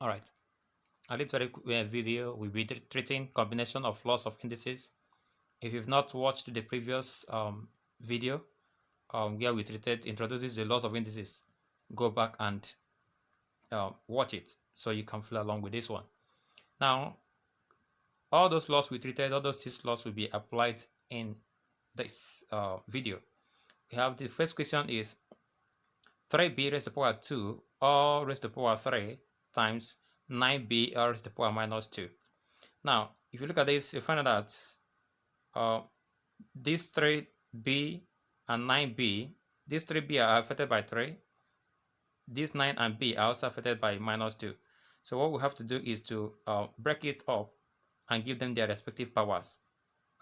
All right. On this very video, we'll be treating combination of laws of indices. If you've not watched the previous video where we treated introduces the laws of indices, go back and watch it so you can follow along with this one. Now, all those laws we treated, all those 6 laws will be applied in this video. We have the first question is 3b raised to the power 2 or raised to the power 3 times 9b or raised to the power minus 2. Now, if you look at this, you find out that these 3b and 9b, these 3b are affected by 3. These 9 and b are also affected by minus 2. So what we have to do is to break it up and give them their respective powers.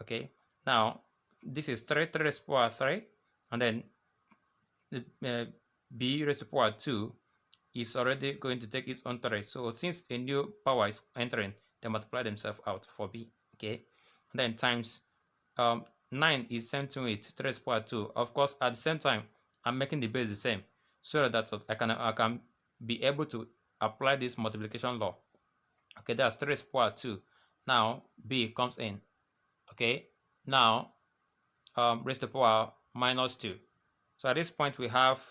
Okay. Now, this is 3 raised to the power 3, and then b raised to the power 2 is already going to take its own 3. So since a new power is entering, they multiply themselves out for b. Okay. And then times 9 is same thing with 3 raised to the power 2. Of course, at the same time, I'm making the base the same so that I can be able to apply this multiplication law. Okay, that's 3 raised to the power 2. Now b comes in. Okay, now raised to the power minus 2. So at this point we have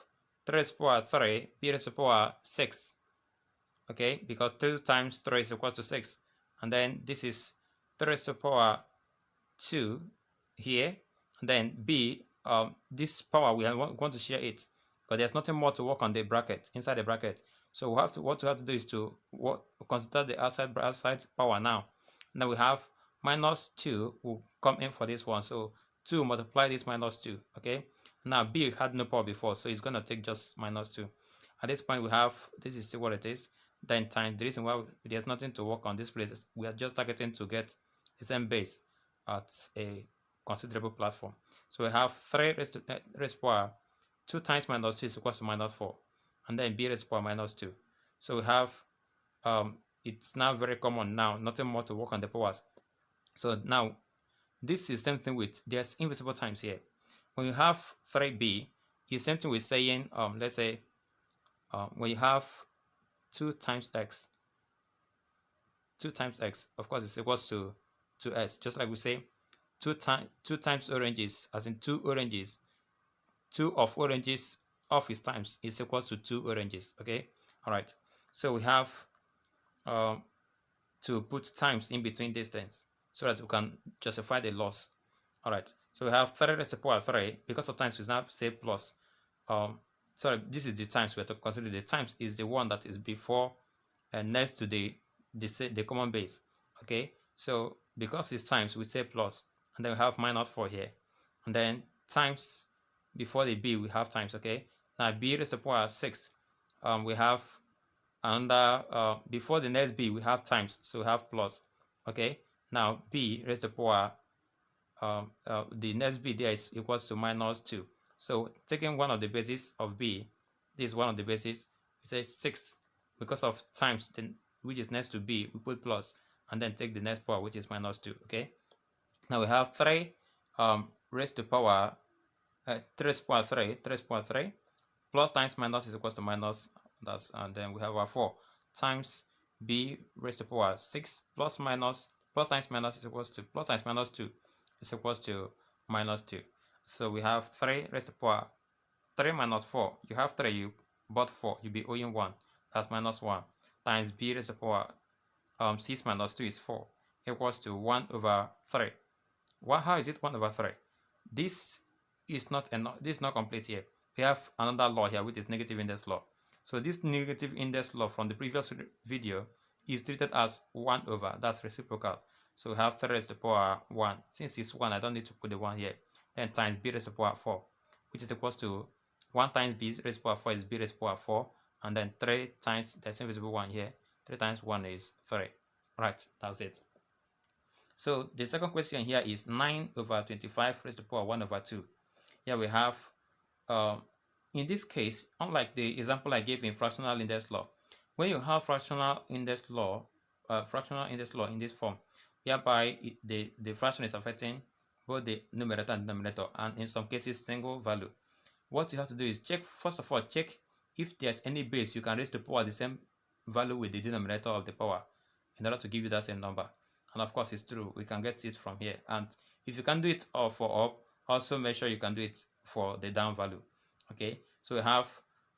3 raised to the power 3, b raised to the power 6. Okay, because 2 times 3 is equal to 6. And then this is 3 raised to the power 2 here. And then b, this power we want to share it, because there's nothing more to work on the bracket, inside the bracket. So what we have to do is to consider the outside power now. Now we have minus 2 will come in for this one. So 2 multiply this minus 2. Okay. Now b had no power before, so it's going to take just minus 2. At this point we have, this is what it is. Then times, the reason why there's nothing to work on this place is we are just targeting to get the same base at a considerable platform. So we have 3 raised to the power 2 times minus 2 is equal to minus 4. And then b raised to the power minus 2. So we have, it's now very common now, nothing more to work on the powers. So now, this is same thing with, there's invisible times here. When you have 3b, it's same thing with saying, let's say, when you have 2 times x, of course, is equals to 2s. Just like we say, 2 times oranges, as in 2 oranges, 2 of oranges of its times is equals to 2 oranges. Okay, all right. So we have to put times in between these things so that we can justify the loss. All right. So we have 3 raised to the power 3. Because of times, we now say plus. Sorry, this is the times we have to consider. The times is the one that is before and next to the common base. Okay. So because it's times, we say plus, and then we have minus 4 here, and then times before the b we have times. Okay. Now b raised to the power 6. We have another before the next b we have times, so we have plus. Okay. Now b raised to the power the next b there is equals to minus 2. So taking one of the bases of b, this is one of the bases, we say 6. Because of times, then which is next to b, we put plus, and then take the next power, which is minus 2. Okay. Now we have 3 raised to the power 3 raised to the power 3, 3 raised to the power 3, plus times minus is equals to minus. That's, and then we have our 4 times b raised to the power 6 plus times minus is equals to plus times minus 2 is equals to minus 2. So we have 3 raised to the power 3 minus 4. You have 3, you bought 4, you'll be owing 1. That's minus 1 times b raised to the power 6 minus 2 is 4 equals to 1 over 3. How is it 1 over 3? This is not enough. This is not complete here. We have another law here, which is negative index law. So this negative index law from the previous video is treated as 1 over. That's reciprocal. So we have 3 raised to the power 1. Since it's 1, I don't need to put the 1 here. Then times b raised to the power 4, which is equals to 1 times b raised to the power 4 is b raised to the power 4. And then 3 times, there's invisible 1 here. 3 times 1 is 3. Right, that's it. So the second question here is 9 over 25 raised to the power 1 over 2. Here we have, in this case, unlike the example I gave in fractional index law, when you have fractional index law in this form, whereby the fraction is affecting both the numerator and denominator, and in some cases single value, what you have to do is check, first of all, check if there's any base you can raise to the power the same value with the denominator of the power in order to give you that same number. And of course, it's true. We can get it from here. And if you can do it for up, also make sure you can do it for the down value. Okay, so we have,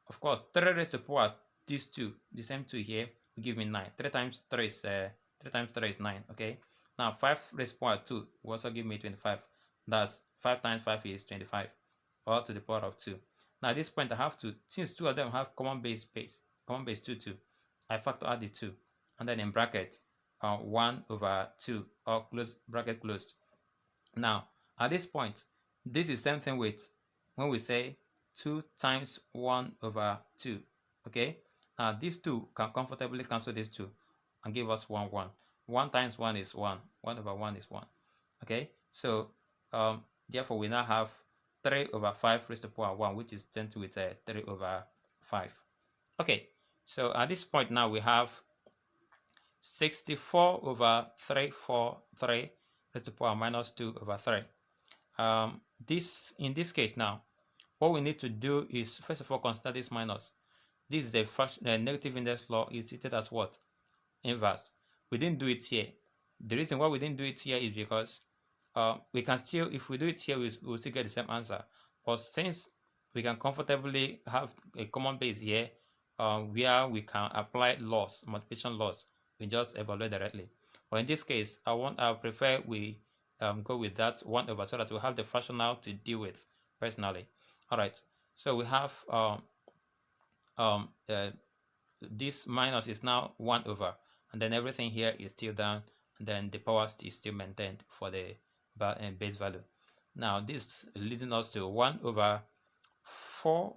of course, 3 raised to the power these two, the same 2 here, will give me 9. 3 times 3 is 3 times 3 is 9. Okay, now 5 raised to the power 2 will also give me 25. That's 5 times 5 is 25, all to the power of 2. Now at this point I have to, since 2 of them have common base 2, I factor out the 2, and then in bracket 1 over 2, or close bracket closed. Now at this point, this is same thing with when we say 2 times 1 over 2. Okay, now these 2 can comfortably cancel these 2 and give us 1, 1. 1 times 1 is 1. 1 over 1 is 1. Okay, so therefore we now have 3 over 5 raised to the power 1, which is 10 to with 3 over 5. Okay, so at this point now we have 64 over 343 raised to the power minus 2 over 3. In this case now, what we need to do is first of all consider this minus. This is the negative index law is treated as what? Inverse. We didn't do it here. The reason why we didn't do it here is because we can still, if we do it here, we'll still get the same answer. But since we can comfortably have a common base here, where we can apply laws, multiplication laws, we just evaluate directly. But in this case, I prefer we go with that 1 over, so that we have the fractional to deal with personally. All right. So we have this minus is now 1 over, and then everything here is still down, and then the power is still maintained for the base value. Now this leading us to 1 over 4,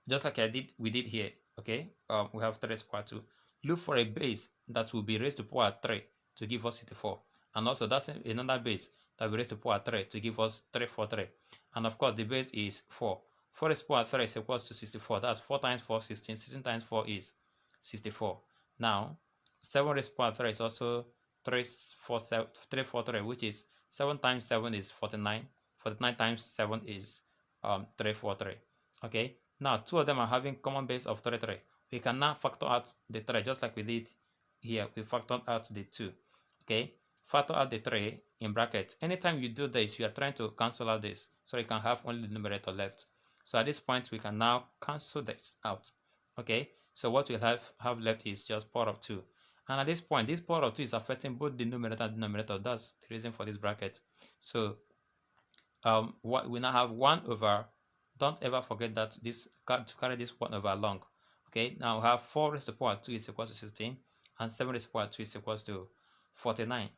just like we did here. Okay, we have 3 raised to the power 2. Look for a base that will be raised to the power 3 to give us 64, and also that's another base that will be raised to the power 3 to give us 343, and of course the base is 4. 4 raised to the power 3 is equals to 64. That's 4 times 4 16. 16 times 4 is 64. Now 7 raised to the power 3 is also 343, which is 7 times 7 is 49. 49 times 7 is 343. Okay, now 2 of them are having common base of 33. We can now factor out the 3 just like we did here. We factored out the 2. Okay, factor out the 3 in brackets. Anytime you do this, you are trying to cancel out this, so you can have only the numerator left. So at this point, we can now cancel this out. Okay, so what we have left is just power of 2. And at this point, this power of 2 is affecting both the numerator and denominator. That's the reason for this bracket. So what we now have 1 over, don't ever forget that this to carry this 1 over along. Okay, now we have 4 raised to the power 2 is equal to 16, and 7 raised to the power 2 is equal to 49,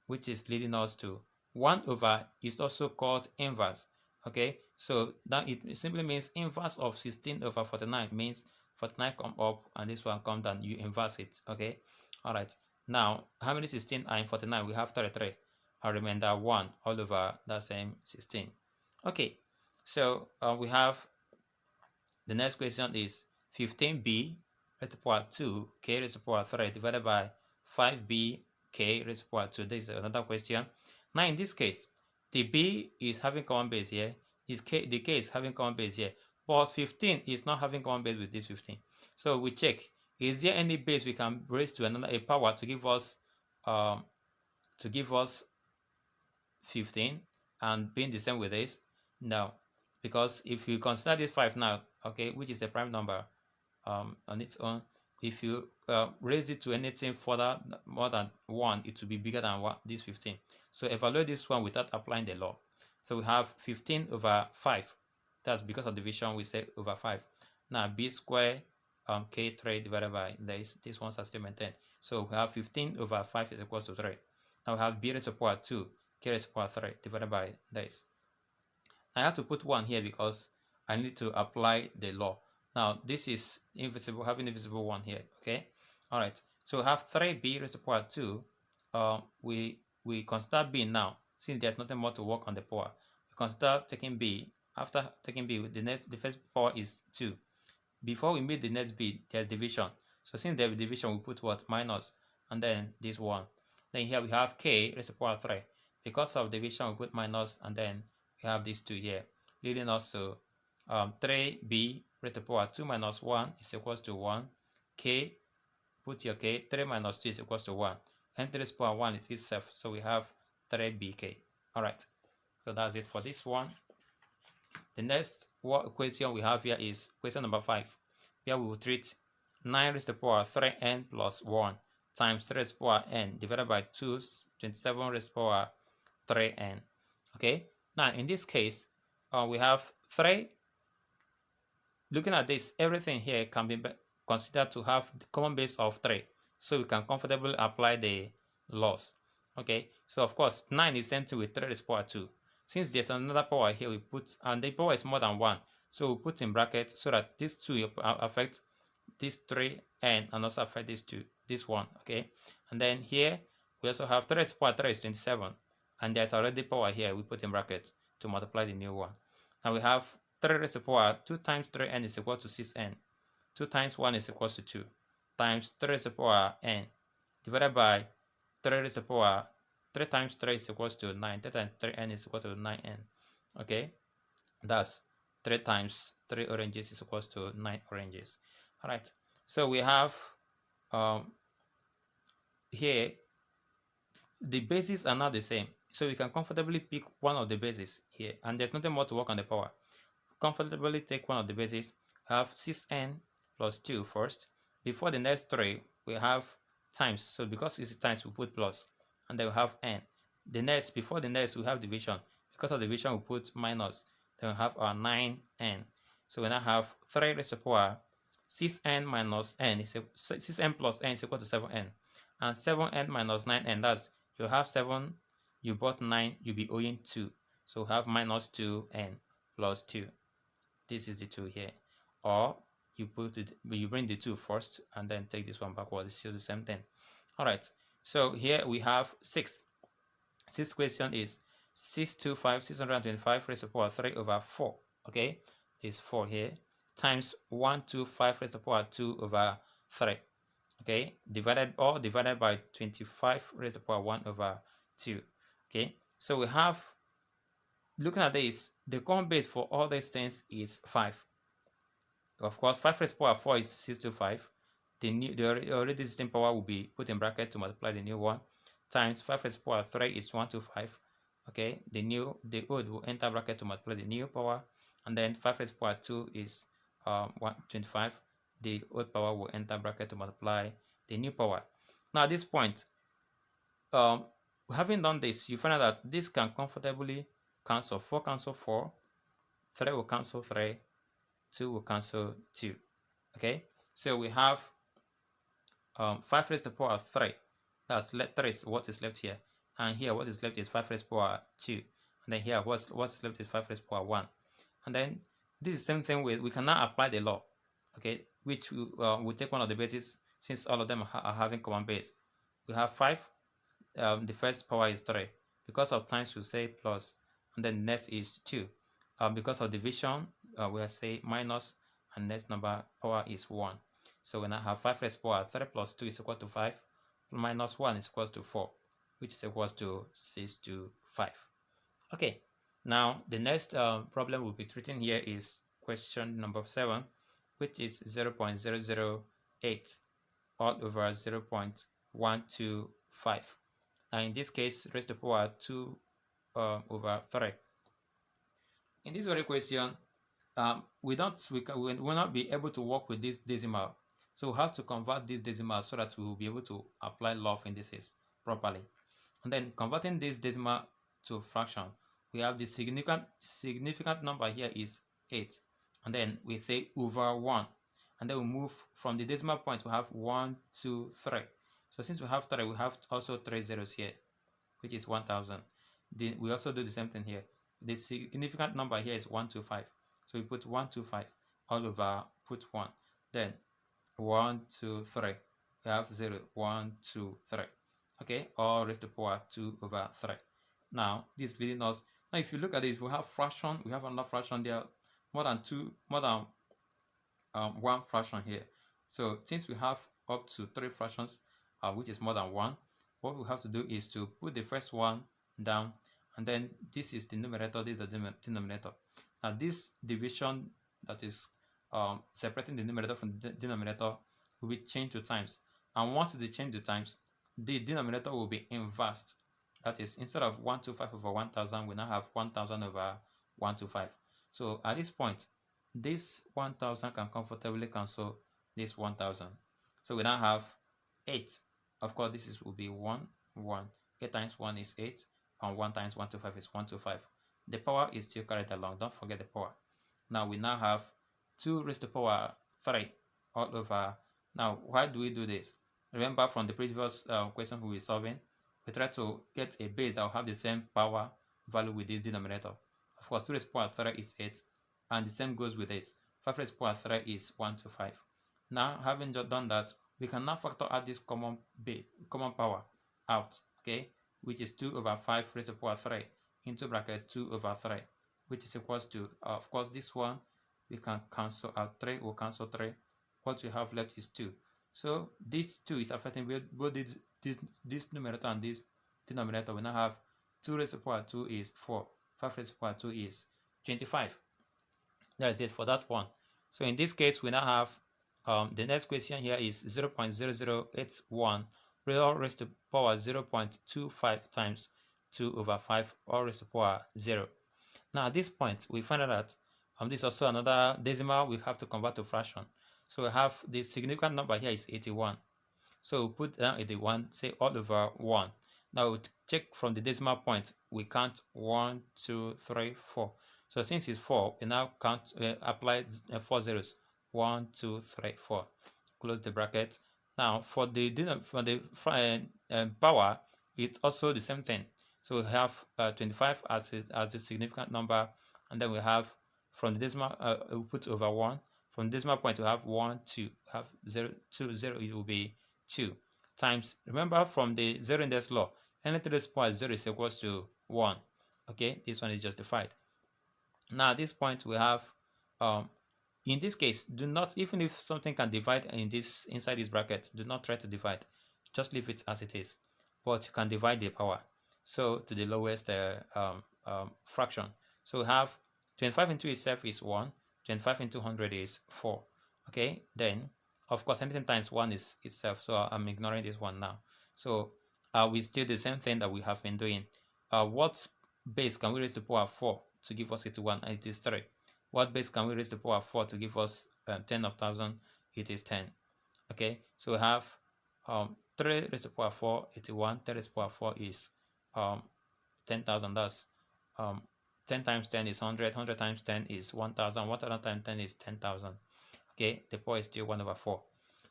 which is leading us to 1 over is also called inverse. Okay, so that it simply means inverse of 16 over 49 means 49 come up and this one come down, you inverse it. Okay, all right, now how many 16 are in 49? We have 33, and remainder 1 all over that same 16. Okay, so we have the next question is 15b raised to the power 2 k raised to the power 3 divided by 5b k raised to the power 2. This is another question. Now in this case, the b is having common base here, the k is having common base here, but 15 is not having common base with this 15. So we check, is there any base we can raise to a power to give us 15 and being the same with this? No, because if you consider this 5 now, okay, which is a prime number on its own, if you raise it to anything further more than 1, it will be bigger than this 15. So evaluate this one without applying the law. So we have 15 over 5. That's because of division, we say over 5. Now b square k3 divided by this ones are still maintained. So we have 15 over 5 is equal to 3. Now we have b raised to the power 2 k raised to the power 3 divided by this. I have to put 1 here because I need to apply the law. Now this is invisible, having invisible 1 here. Okay, all right, so we have 3b raised to the power 2. We consider b now, since there's nothing more to work on the power. We consider taking b. After taking b, the first power is 2. Before we meet the next b, there's division. So since there's division, we put what? Minus, and then this 1. Then here we have k raised to the power 3. Because of division, we put minus, and then we have these 2 here, leading us to 3b raised to the power 2 minus 1 is equals to 1. K put here, okay, 3 minus 2 is equals to 1. N to the power 1 is itself, so we have 3bk. All right, so that's it for this one. The next question we have here is question number 5. Here we will treat 9 raised to the power 3n plus 1 times 3 raised to the power n divided by 2, 27 raised to the power 3n. Okay, now in this case, we have 3. Looking at this, everything here can be considered to have the common base of 3. So we can comfortably apply the laws. Okay, so of course, 9 is sent to with 3 raised to the power 2. Since there's another power here, we put, and the power is more than 1, so we put in brackets so that this 2 affect this 3 and also affect this 1. Okay, and then here we also have 3 raised to the power 3 is 27, and there's already power here, we put in brackets to multiply the new one. Now we have 3 raised to the power 2 times 3n is equal to 6n. 2 times 1 is equal to 2 times 3 raised to the power n divided by 3 raised to the power 3 times 3 is equal to 9. 3 times 3n is equal to 9n. Okay, that's 3 times 3 oranges is equal to 9 oranges. All right, so we have here the bases are not the same, so we can comfortably pick one of the bases here, and there's nothing more to work on the power. Comfortably take one of the bases. Have 6n plus 2 first. Before the next 3, we have times, so because it's times, we put plus, and then we have n. The next, before the next, we have division. Because of division, we put minus. Then we have our 9n. So we now have 3 raised to the power 6n minus n is 6n plus n is equal to 7n, and 7n minus 9n, that's, you have 7, you bought 9, you'll be owing 2, so we have minus 2n plus 2. This is the 2 here, or you put it, you bring the 2 first and then take this one backwards. It's still the same thing. All right, so here we have 6. Sixth question is 625 raised to the power 3 over 4. Okay, is 4 here, times 125 raised to the power 2 over 3. Okay, divided by 25 raised to the power 1 over 2. Okay, so we have, looking at this, the common base for all these things is 5. Of course, 5 raised to the power 4 is 625. The already existing power will be put in bracket to multiply the new one, times 5 raised to the power 3 is 125. Okay, the old will enter bracket to multiply the new power, and then 5 raised to the power 2 is 125. The old power will enter bracket to multiply the new power. Now at this point, having done this, you find out that this can comfortably cancel. 4 cancel 4, 3 will cancel 3, 2 will cancel 2. Okay, so we have 5 raised to the power 3. That's 3 is what is left here, and here what is left is 5 raised to the power 2, and then here what's left is 5 raised to the power 1. And then this is the same thing with, we can now apply the law, okay, which we take one of the bases, since all of them are having common base. We have 5, the first power is 3. Because of times, we say plus, and then next is 2. Because of division, we'll say minus, and next number power is 1. So when I have 5 raised to the power 3 plus 2 is equal to 5, minus 1 is equal to 4, which is equal to 6 to 5. Okay, now the next problem we'll be treating here is question number 7, which is 0.008 all over 0.125. Now in this case, raised to the power 2 over 3. In this very question, we will not be able to work with this decimal. So we have to convert this decimal so that we will be able to apply law of indices properly. And then converting this decimal to fraction, we have the significant number here is 8. And then we say over 1. And then we move from the decimal point, we have 1, 2, 3. So since we have 3, we have also 3 zeros here, which is 1000. Then we also do the same thing here. The significant number here is 125. So we put 125 all over, put 1. Then 1, 2, 3. We have 0, 1, 2, 3. Okay, all raised to the power 2 over 3. Now, this is leading us. Now, if you look at this, we have fraction. We have another fraction there, more than one fraction here. So since we have up to 3 fractions, which is more than 1, what we have to do is to put the first one down, and then this is the numerator, this is the denominator. Now this division that is separating the numerator from the denominator will be changed to times, And once they change the times, the denominator will be inversed. That is, instead of 125 over 1000, we now have 1000 over 125. So at this point, this 1000 can comfortably cancel this 1000. So we now have 8. Of course, will be 1, 1. 8 times 1 is 8, and 1 times 125 is 125. The power is still carried along. Don't forget the power. Now we now have 2 raised to the power 3 all over. Now, why do we do this? Remember from the previous question we were solving, we try to get a base that will have the same power value with this denominator. Of course, 2 raised to the power 3 is 8, and the same goes with this. 5 raised to the power 3 is 125. Now, having just done that, we can now factor out this common power out, okay, which is 2 over 5 raised to the power 3 into bracket 2 over 3, which is equals to, of course, this one we can cancel out. 3 will cancel 3. What we have left is 2. So this 2 is affecting both this numerator and this denominator. We now have 2 raised to the power 2 is 4. 5 raised to the power 2 is 25. That is it for that one. So in this case, we now have the next question here is 0.0081 all raised to the power 0.25 times 2 over 5 all raised to the power 0. Now at this point, we find out that this is also another decimal we have to convert to fraction. So we have the significant number here is 81. So we put down 81, say all over 1. Now we check from the decimal point, we count 1, 2, 3, 4. So since it's 4, we now count, apply 4 zeros. 1, 2, 3, 4. Close the bracket. Now for the power, it's also the same thing. So we have 25 as the significant number, and then we have from the decimal, we put over 1. From the decimal point, we have 1, 2, have 0, 2, 0, it will be 2 times. Remember from the zero index law, anything raised to the power 0 is equals to 1. Okay, this one is justified. Now at this point, we have in this case, do not, even if something can divide inside this bracket, do not try to divide. Just leave it as it is. But you can divide the power, so to the lowest fraction. So we have 25 into itself is 1. 25 into 100 is 4. Okay, then of course anything times 1 is itself, so I'm ignoring this one now. So we still do the same thing that we have been doing. What base can we raise to the power 4 to give us 81? And it is 3. What base can we raise to the power 4 to give us 10 of 1000? It is 10. Okay, so we have 3 raised to the power 4, 81. 3 raised to the power 4 is 10,000. That's 10 times 10 is 100. 100 times 10 is 1000. 1000 times 10 is 10,000. Okay, the power is still 1 over 4.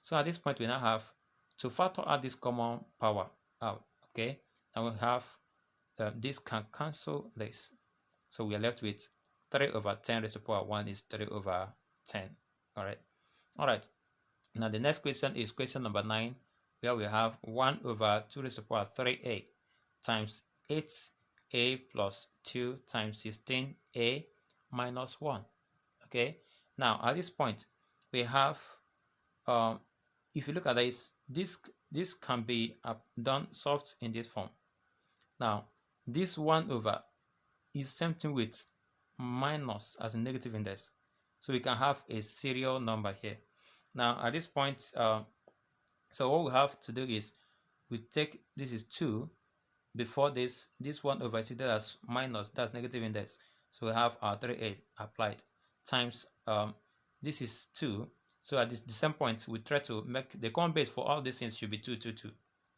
So at this point, we now have to factor out this common power out. Okay, and we have this can cancel this. So we are left with 3 over 10 raised to the power 1 is 3 over 10. All right. Now the next question is question number 9, where we have 1 over 2 raised to the power 3a times 8a plus 2 times 16a minus 1. Okay. Now at this point, we have, if you look at this can be solved in this form. Now this 1 over is same thing with minus as a negative index, so we can have a serial number here. Now at this point, so what we have to do is we take, this is 2 before this 1 over is treated as minus, that's negative index, so we have our 3a applied times this is 2. So at the same point, we try to make the common base for all these things should be 2, 2, 2.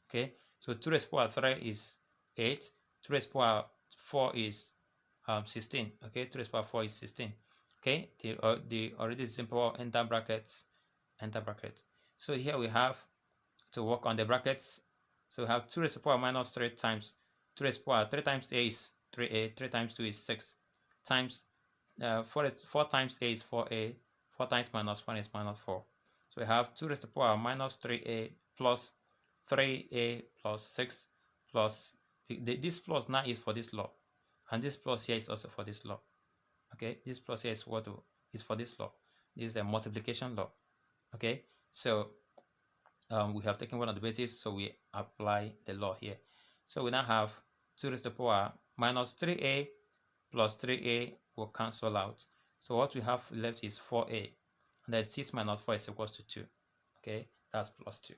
Okay, so 2 raised to the power 3 is 8. 2 raised to the power 4 is 16. Okay, 2 raised to the power 4 is 16. Okay, the already simple enter bracket. So here we have to work on the brackets. So we have 2 raised to the power minus 3 times 2 raised to the power 3 times a is 3a, 3 times 2 is 6, times 4 times a is 4a, 4 times minus 1 is minus 4. So we have 2 raised to the power minus 3a plus 3a plus 6 plus, this plus now is for this law, and this plus here is also for this law. Okay, this plus here is is for this law. This is a multiplication law. Okay, so we have taken one of the bases, so we apply the law here. So we now have 2 raised to the power minus 3a plus 3a will cancel out. So what we have left is 4a, and then 6 minus 4 is equals to 2. Okay, that's plus 2.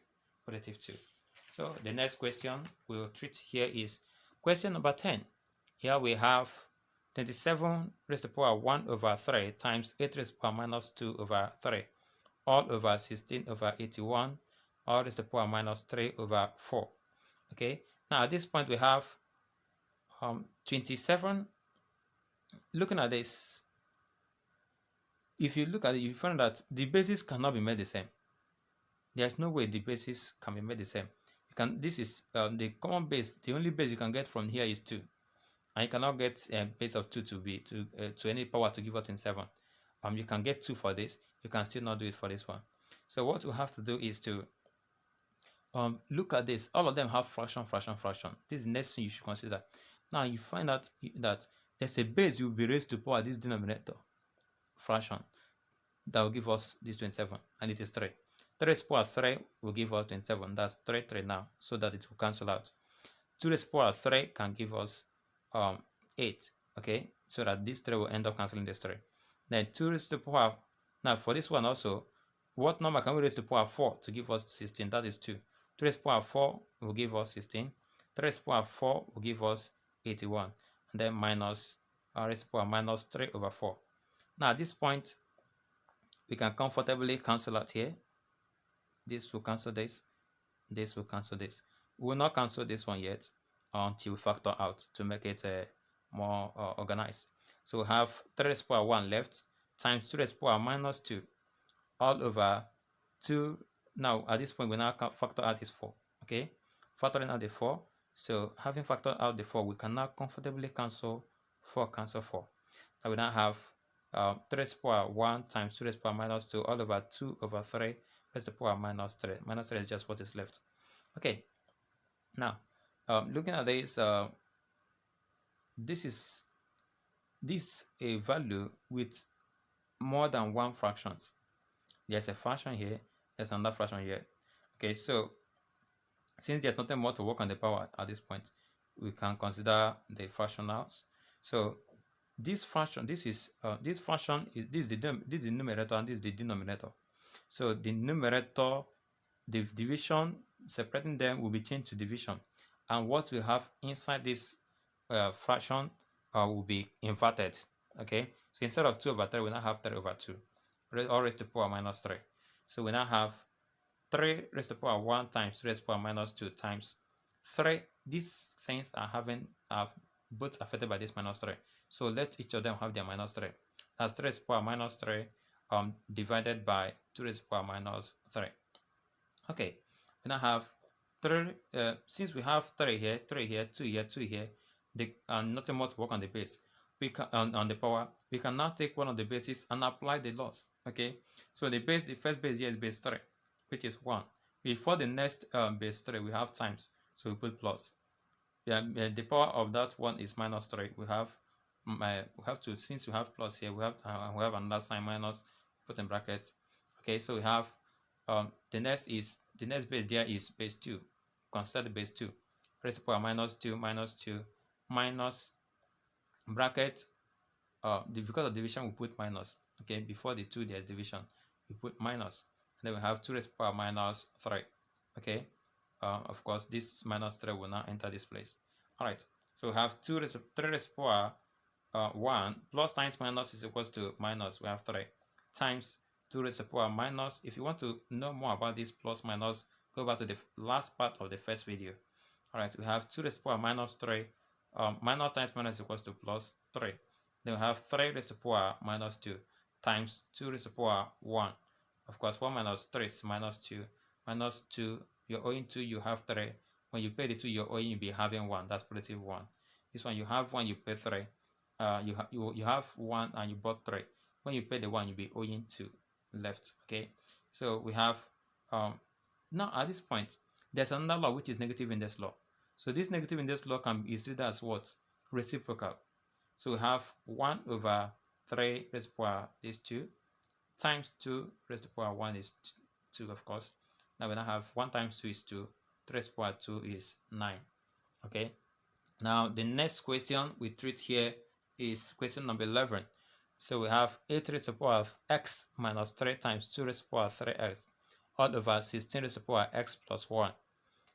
positive 2. So the next question we'll treat here is question number 10. Here we have 27 raised to the power 1 over 3 times 8 raised to the power minus 2 over 3 all over 16 over 81 all raised to the power minus 3 over 4. Okay, now at this point we have 27. Looking at this, if you look at it, you find that the bases cannot be made the same. There's no way the bases can be made the same. This is the common base. The only base you can get from here is 2, and you cannot get a base of 2 to any power to give us 27. You can get 2 for this. You can still not do it for this one. So what we have to do is to look at this. All of them have fraction. This is the next thing you should consider. Now you find out that there's a base will be raised to power this denominator fraction that will give us this 27, and it is 3. 3 raised to power 3 will give us 27. That's 3 now, so that it will cancel out. 2 raised to power 3 can give us 8. Okay, so that this 3 will end up canceling this 3. Then 2 raised to power. Now for this one also, what number can we raise to power 4 to give us 16? That is 2. 2 raised to power 4 will give us 16. 3 raised to power 4 will give us 81. And then minus raised to power minus 3 over 4. Now at this point, we can comfortably cancel out here. This will cancel this. This will cancel this. We will not cancel this one yet until we factor out to make it more organized. So we have 3 raised to power 1 left times 2 raised to power minus 2 all over 2. Now at this point, we now factor out this 4. Okay, factoring out the 4. So having factored out the 4, we can now comfortably cancel 4, cancel 4. Now we now have 3 raised to power 1 times 2 raised to power minus 2 all over 2 over 3 raised to power minus 3. Minus 3 is just what is left. Okay, now looking at this, this is a value with more than one fractions. There's a fraction here, there's another fraction here. Okay, so since there's nothing more to work on the power at this point, we can consider the fractionals. So this fraction, this fraction is the numerator and this is the denominator. So the numerator, the division separating them will be changed to division, and what we have inside this fraction will be inverted. Okay, so instead of 2 over 3, we now have 3 over 2, all raised to the power minus 3. So we now have 3 raised to the power 1 times 3 raised to the power minus 2 times 3. These things are both affected by this minus 3. So let each of them have their minus 3. That's 3 raised to the power minus 3 divided by 2 raised to the power minus 3. Okay, we now have 3. Since we have 3 here, 3 here, 2 here, 2 here, nothing more to work on the base. We can on the power. We can now take one of the bases and apply the laws. Okay, so the first base here is base 3, which is 1. Before the next base 3, we have times, so we put plus. The power of that one is minus 3. We have to, since we have plus here, we have another sign minus, put in brackets. Okay, so we have the next base there is base 2. Consider the base 2. Raised to the power minus 2 minus bracket. Because of division, we put minus. Okay, before the 2 there's division, we put minus. And then we have 2 raised to the power minus 3. Okay, of course this minus 3 will now enter this place. All right, so we have 3 raised to the power 1 plus times minus is equals to minus. We have 3 times 2 raised to the power minus. If you want to know more about this plus minus, go back to the last part of the first video. All right, we have 2 raised to the power minus 3. Minus times minus is equals to plus 3. Then we have 3 raised to the power minus 2 times 2 raised to the power 1. Of course, 1 minus 3 is minus 2. Minus 2, you're owing 2, you have 3. When you pay the 2, you're owing, you'll be having 1. That's positive 1. This one, you have 1, you pay 3. You have 1 and you bought 3. When you pay the 1, you'll be owing 2 left. Okay, so we have now at this point, there's another law which is negative index law. So this negative index law is treated as what? Reciprocal. So we have 1 over 3 raised to the power is 2 times 2 raised to the power 1 is 2, of course. Now we now have 1 times 2 is 2, 3 raised to the power 2 is 9. Okay, now the next question we treat here is question number 11. So we have 8 raised to the power of x minus 3 times 2 raised to the power 3x all over 16 raised to the power x plus 1.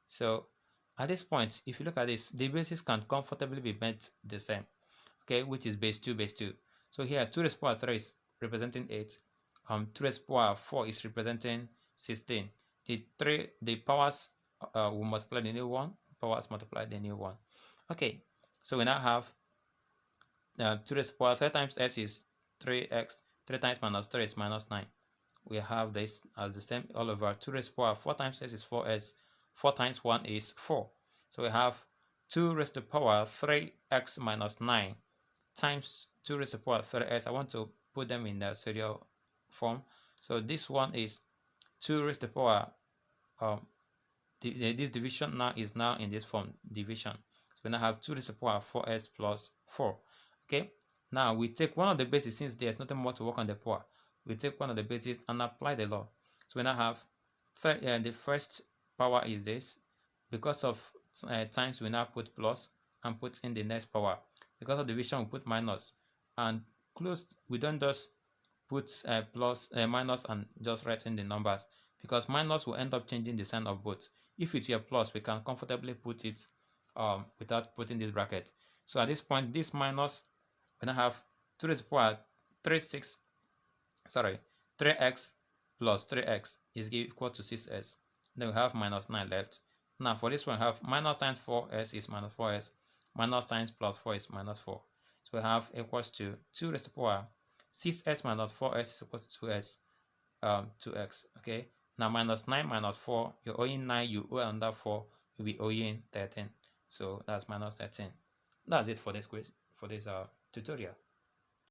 So at this point, if you look at this, the bases can comfortably be made the same, okay, which is base 2, base 2. So here, 2 raised to the power 3 is representing 8. 2 raised to the power 4 is representing 16. The powers will multiply the new one, powers multiply the new one. Okay, so we now have 2 raised to the power 3 times s is 3x, 3 times minus 3 is minus 9. We have this as the same all over 2 raised to the power 4 times s is 4s, 4 times 1 is 4. So we have 2 raised to the power 3x minus 9 times 2 raised to the power 3s. I want to put them in the serial form. So this one is 2 raised to the power, this division now is now in this form, division. So we now have 2 raised to the power 4s plus 4. Okay, now we take one of the bases, since there's nothing more to work on the power. We take one of the bases and apply the law. So we now have the first power is this. Because of times, we now put plus and put in the next power. Because of division, we put minus. And closed, we don't just put plus, minus and just write in the numbers, because minus will end up changing the sign of both. If it were plus, we can comfortably put it without putting this bracket. So at this point, this minus, we now have 2 raised to the power 3x plus 3x is equal to 6s. Then we have minus 9 left. Now for this one, we have minus times 4s is minus 4s, minus times plus 4 is minus 4. So we have equals to 2 raised to the power 6s minus 4s is equal to 2s, 2x. Okay, now minus 9 minus 4, you're owing 9, you owe under 4, you'll be owing 13. So that's minus 13. That's it for this quiz, for this tutorial.